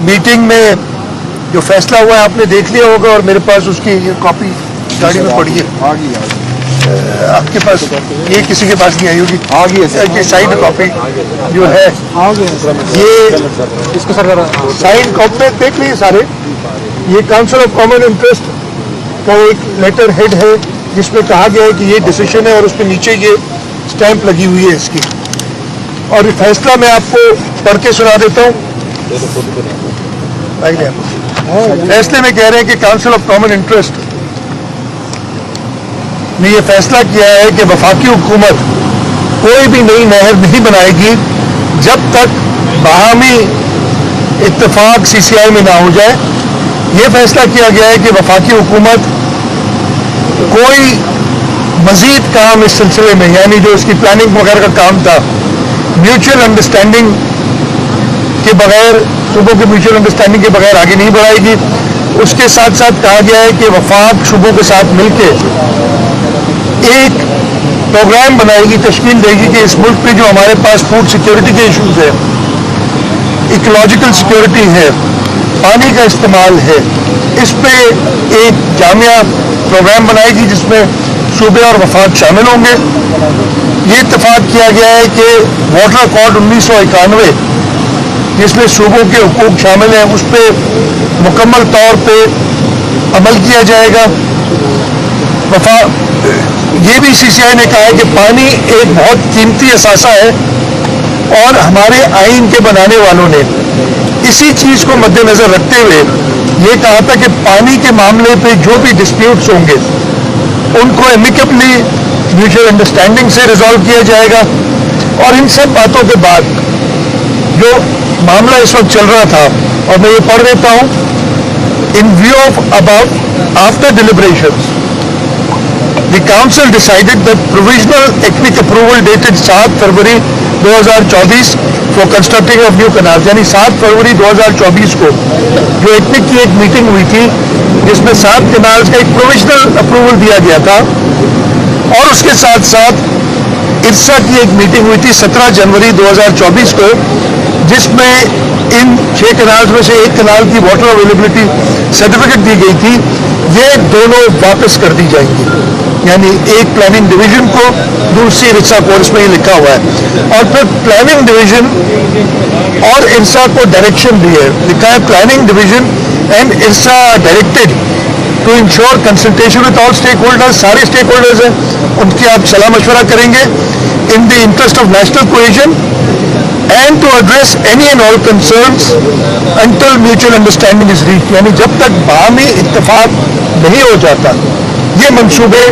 Meeting में जो फैसला हुआ है आपने देख लिया होगा और मेरे पास उसकी ये कॉपी गाड़ी में पड़ी है। आपके पास ये किसी के पास नहीं आई होगी? आ गई है साइड कॉपी जो है ये इसको सर साइड कॉपी में देख लीजिए सारे। ये काउंसिल ऑफ कॉमन इंटरेस्ट का एक लेटर हेड है जिसमें कहा गया है कि ये डिसीजन है और उसके नीचे ये स्टैंप लगी हुई है इसकी। और ये फैसला मैं आपको पढ़ के सुना देता हूँ। फैसले में कह रहे हैं कि काउंसिल ऑफ कॉमन इंटरेस्ट ने यह फैसला किया है कि वफाकी हुकूमत कोई भी नई नहर नहीं बनाएगी जब तक बाहमी इत्तेफाक सीसीआई में ना हो जाए। यह फैसला किया गया है कि वफाकी हुकूमत कोई मजीद काम इस सिलसिले में यानी जो इसकी प्लानिंग वगैरह का काम था म्यूचुअल अंडरस्टैंडिंग के बगैर सूबों के म्यूचुअल अंडरस्टैंडिंग के बगैर आगे नहीं बढ़ाएगी। उसके साथ साथ कहा गया है कि वफाक सूबों के साथ मिलकर एक प्रोग्राम बनाएगी, तश्कील देगी कि इस मुल्क में जो हमारे पास फूड सिक्योरिटी के इशूज़ है, इकोलॉजिकल सिक्योरिटी है, पानी का इस्तेमाल है, इस पे एक जामिया प्रोग्राम बनाएगी जिसमें सूबे और वफाक शामिल होंगे। ये इत्तेफाक किया गया है कि वाटर अकॉर्ड 1991 जिसमें सूबों के हुकूक शामिल हैं उस पर मुकम्मल तौर पे अमल किया जाएगा। ये भी सीसीआई ने कहा है कि पानी एक बहुत कीमती असासा है और हमारे आइन के बनाने वालों ने इसी चीज़ को मद्देनज़र रखते हुए ये कहा था कि पानी के मामले पे जो भी डिस्प्यूट्स होंगे उनको एमिकेबली म्यूचुअल अंडरस्टैंडिंग से रिजॉल्व किया जाएगा। और इन सब बातों के बाद जो मामला इस वक्त चल रहा था और मैं ये पढ़ देता हूँ। In view of about after deliberations The Council decided that provisional ECMIC approval dated 7 February 2024 for constructing of new canals यानी 7 फरवरी 2024 को जो ECMIC की एक मीटिंग हुई थी जिसमें 7 कैनाल्स का एक प्रोविजनल अप्रूवल दिया गया था और उसके साथ साथ इरसा की एक मीटिंग हुई थी 17 जनवरी 2024 को जिसमें इन 6 कैनाल्स में से एक कैनाल की वाटर अवेलेबिलिटी सर्टिफिकेट दी गई थी। ये दोनों वापस कर दी जाएंगी यानी एक प्लानिंग डिवीजन को दूसरी इरसा को, इसमें ये लिखा हुआ है। और फिर प्लानिंग डिवीजन और इरसा को डायरेक्शन दी है, लिखा है planning division and IRSA directed to ensure consultation with all stake holders. सारे स्टेक होल्डर्स हैं उनकी आप सलाह मशवरा करेंगे in the interest of national cohesion and to address any and all concerns until mutual understanding is reached यानी जब तक बाहमी इत्तेफाक नहीं हो जाता ये मंसूबे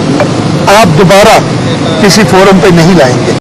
आप दोबारा किसी फोरम पे नहीं लाएंगे।